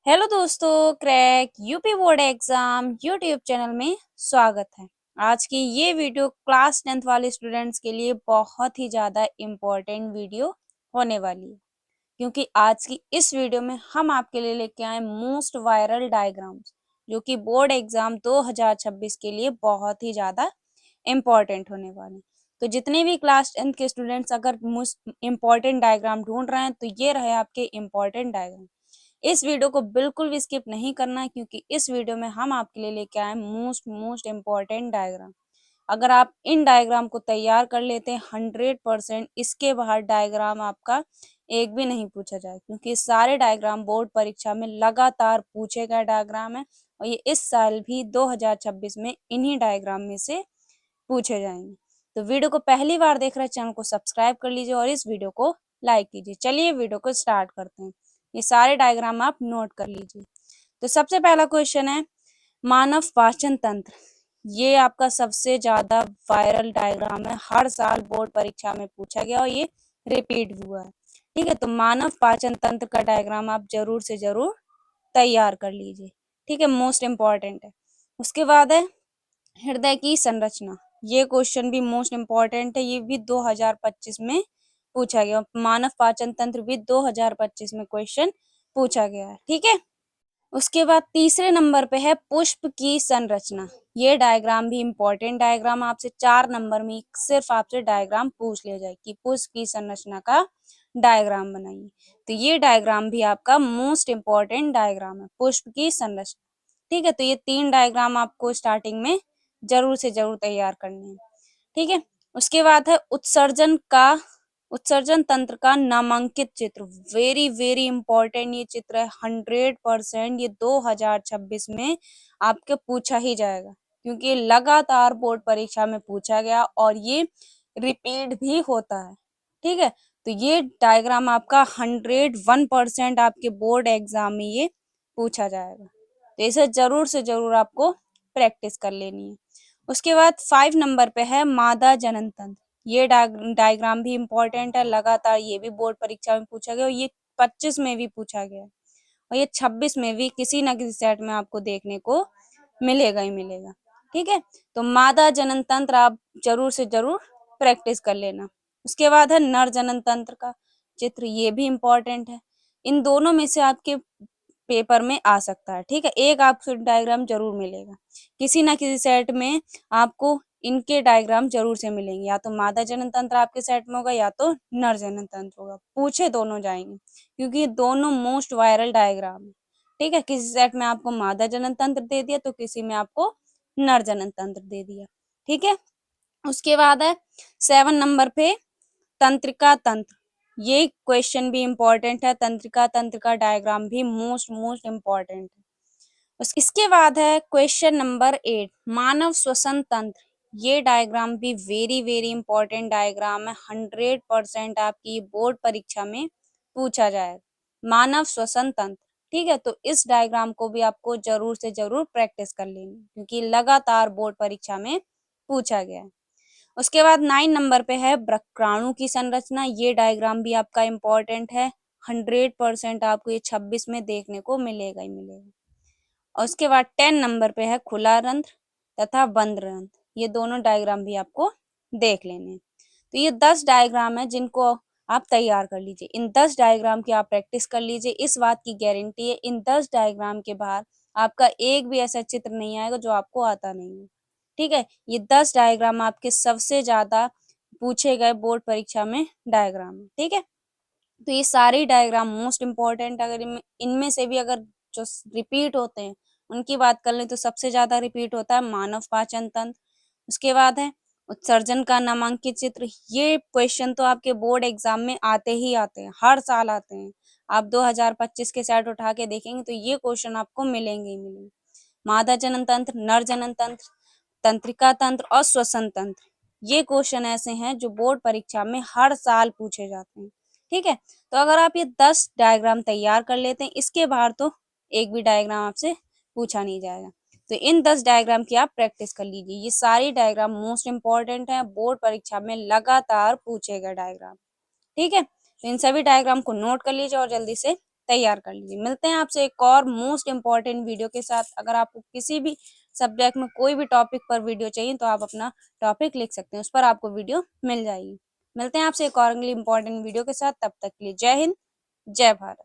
Hello दोस्तों, crack UP board exam YouTube channel में स्वागत है। आज की ये वीडियो क्लास 10th वाले स्टूडेंट्स के लिए बहुत ही ज़्यादा इम्पोर्टेंट वीडियो होने वाली है, क्योंकि आज की इस वीडियो में हम आपके लिए लेके आए मोस्ट वायरल डायग्राम्स, जो कि बोर्ड एग्जाम 2026 के लिए बहुत ही ज़्यादा इम्पोर्टेंट होने वाले हैं। तो जितने भी क्लास 10th के स्टूडेंट्स अगर इम्पोर्टेंट डायग्राम ढूंढ रहे हैं तो ये रहे आपके इम्पोर्टेंट डायग्राम। इस वीडियो को बिल्कुल भी स्किप नहीं करना है, क्योंकि इस वीडियो में हम आपके लिए लेके आए मोस्ट इम्पोर्टेंट डायग्राम। अगर आप इन डायग्राम को तैयार कर लेते हैं 100%, इसके बाहर डायग्राम आपका एक भी नहीं पूछा जाए, क्योंकि सारे डायग्राम बोर्ड परीक्षा में लगातार पूछे गए डायग्राम है और ये इस साल भी 2026 में इन्हीं डायग्राम में से पूछे जाएंगे। तो वीडियो को पहली बार देख रहे हैं, चैनल को सब्सक्राइब कर लीजिए और इस वीडियो को लाइक कीजिए। चलिए वीडियो को स्टार्ट करते हैं। ये सारे डायग्राम आप नोट कर लीजिए। तो सबसे पहला क्वेश्चन है मानव पाचन तंत्र। ये आपका सबसे ज्यादा वायरल डायग्राम है, हर साल बोर्ड परीक्षा में पूछा गया और ये रिपीट भी हुआ है। ठीक है, तो मानव पाचन तंत्र का डायग्राम आप जरूर से जरूर तैयार कर लीजिए। ठीक है, मोस्ट इम्पॉर्टेंट है। उसके बाद है हृदय की संरचना। ये क्वेश्चन भी मोस्ट इम्पॉर्टेंट है, ये भी 2025 में पूछा गया। मानव पाचन तंत्र भी 2025 में क्वेश्चन पूछा गया है। ठीक है, उसके बाद तीसरे नंबर पे है पुष्प की संरचना। ये डायग्राम भी इम्पोर्टेंट डायग्राम, आपसे 4 नंबर में सिर्फ आपसे डायग्राम पूछ लिया जाए कि पुष्प की संरचना का डायग्राम बनाइए। तो ये डायग्राम भी आपका मोस्ट इम्पोर्टेंट डायग्राम है, पुष्प की संरचना। ठीक है, तो ये 3 डायग्राम आपको स्टार्टिंग में जरूर से जरूर तैयार करने हैं। ठीक है, उसके बाद है उत्सर्जन तंत्र का नामांकित चित्र। वेरी वेरी इंपॉर्टेंट ये चित्र है, 100% ये 2026 में आपके पूछा ही जाएगा, क्योंकि ये लगातार बोर्ड परीक्षा में पूछा गया और ये रिपीट भी होता है। ठीक है, तो ये डायग्राम आपका 101% आपके बोर्ड एग्जाम में ये पूछा जाएगा, तो इसे जरूर से जरूर आपको प्रैक्टिस कर लेनी है। उसके बाद 5 नंबर पे है मादा जनन तंत्र। ये डायग्राम भी इम्पोर्टेंट है, लगातार ये भी बोर्ड परीक्षा में पूछा गया और ये 25 में भी पूछा गया और ये 26 में भी किसी ना किसी सेट में आपको देखने को मिलेगा ही मिलेगा। ठीक है, तो मादा जनन तंत्र आप जरूर से जरूर प्रैक्टिस कर लेना। उसके बाद है नर जनन तंत्र का चित्र, ये भी इम्पोर्टेंट है। इन दोनों में से आपके पेपर में आ सकता है। ठीक है, एक आपको डायग्राम जरूर मिलेगा, किसी ना किसी सेट में आपको इनके डायग्राम जरूर से मिलेंगे, या तो मादा जनन तंत्र आपके सेट में होगा या तो नर जनन तंत्र होगा, पूछे दोनों जाएंगे, क्योंकि दोनों मोस्ट वायरल डायग्राम है। ठीक है, किसी सेट में आपको मादा जनन तंत्र दे दिया तो किसी में आपको नर जनन तंत्र दे दिया। ठीक है, उसके बाद है 7 नंबर पे तंत्रिका तंत्र। ये क्वेश्चन भी इम्पोर्टेंट है, तंत्रिका तंत्र का डायग्राम भी मोस्ट इम्पोर्टेंट है। इसके बाद है क्वेश्चन नंबर 8 मानव श्वसन तंत्र। ये डायग्राम भी वेरी वेरी इंपॉर्टेंट डायग्राम है, 100% आपकी बोर्ड परीक्षा में पूछा जाएगा, मानव श्वसन तंत्र। ठीक है, तो इस डायग्राम को भी आपको जरूर से जरूर प्रैक्टिस कर लेनी, क्योंकि लगातार बोर्ड परीक्षा में पूछा गया है। उसके बाद 9 नंबर पे है वृक्काणु की संरचना। ये डायग्राम भी आपका इम्पोर्टेंट है, 100% आपको ये 26 में देखने को मिलेगा ही मिलेगा। और उसके बाद 10 नंबर पे है खुला रंध्र तथा बंद रंध्र। ये दोनों डायग्राम भी आपको देख लेने हैं। तो ये 10 डायग्राम है जिनको आप तैयार कर लीजिए। इन 10 डायग्राम की आप प्रैक्टिस कर लीजिए, इस बात की गारंटी है इन 10 डायग्राम के बाहर आपका एक भी ऐसा चित्र नहीं आएगा जो आपको आता नहीं है। ठीक है, ये 10 डायग्राम आपके सबसे ज्यादा पूछे गए बोर्ड परीक्षा में डायग्राम है। ठीक है, तो ये सारे डायग्राम मोस्ट इम्पोर्टेंट, अगर इनमें से भी अगर जो रिपीट होते हैं उनकी बात कर लें तो सबसे ज्यादा रिपीट होता है मानव पाचन तंत्र। उसके बाद है उत्सर्जन का नामांकित चित्र। ये क्वेश्चन तो आपके बोर्ड एग्जाम में आते ही आते हैं, हर साल आते हैं। आप 2025 के सेट उठा के देखेंगे तो ये क्वेश्चन आपको मिलेंगे ही मिलेंगे। मादा जनन तंत्र, नर जनन तंत्र, तंत्रिका तंत्र और श्वसन तंत्र, ये क्वेश्चन ऐसे हैं जो बोर्ड परीक्षा में हर साल पूछे जाते हैं। ठीक है, तो अगर आप ये 10 डायग्राम तैयार कर लेते हैं, इसके बाहर तो एक भी डायग्राम आपसे पूछा नहीं जाएगा। तो इन 10 डायग्राम की आप प्रैक्टिस कर लीजिए। ये सारी डायग्राम मोस्ट इंपॉर्टेंट है, बोर्ड परीक्षा में लगातार पूछे गए डायग्राम। ठीक है, तो इन सभी डायग्राम को नोट कर लीजिए और जल्दी से तैयार कर लीजिए। मिलते हैं आपसे एक और मोस्ट इम्पोर्टेंट वीडियो के साथ। अगर आपको किसी भी सब्जेक्ट में कोई भी टॉपिक पर वीडियो चाहिए तो आप अपना टॉपिक लिख सकते हैं, उस पर आपको वीडियो मिल जाएगी। मिलते हैं आपसे एक और अगली इम्पोर्टेंट वीडियो के साथ, तब तक के लिए जय हिंद, जय भारत।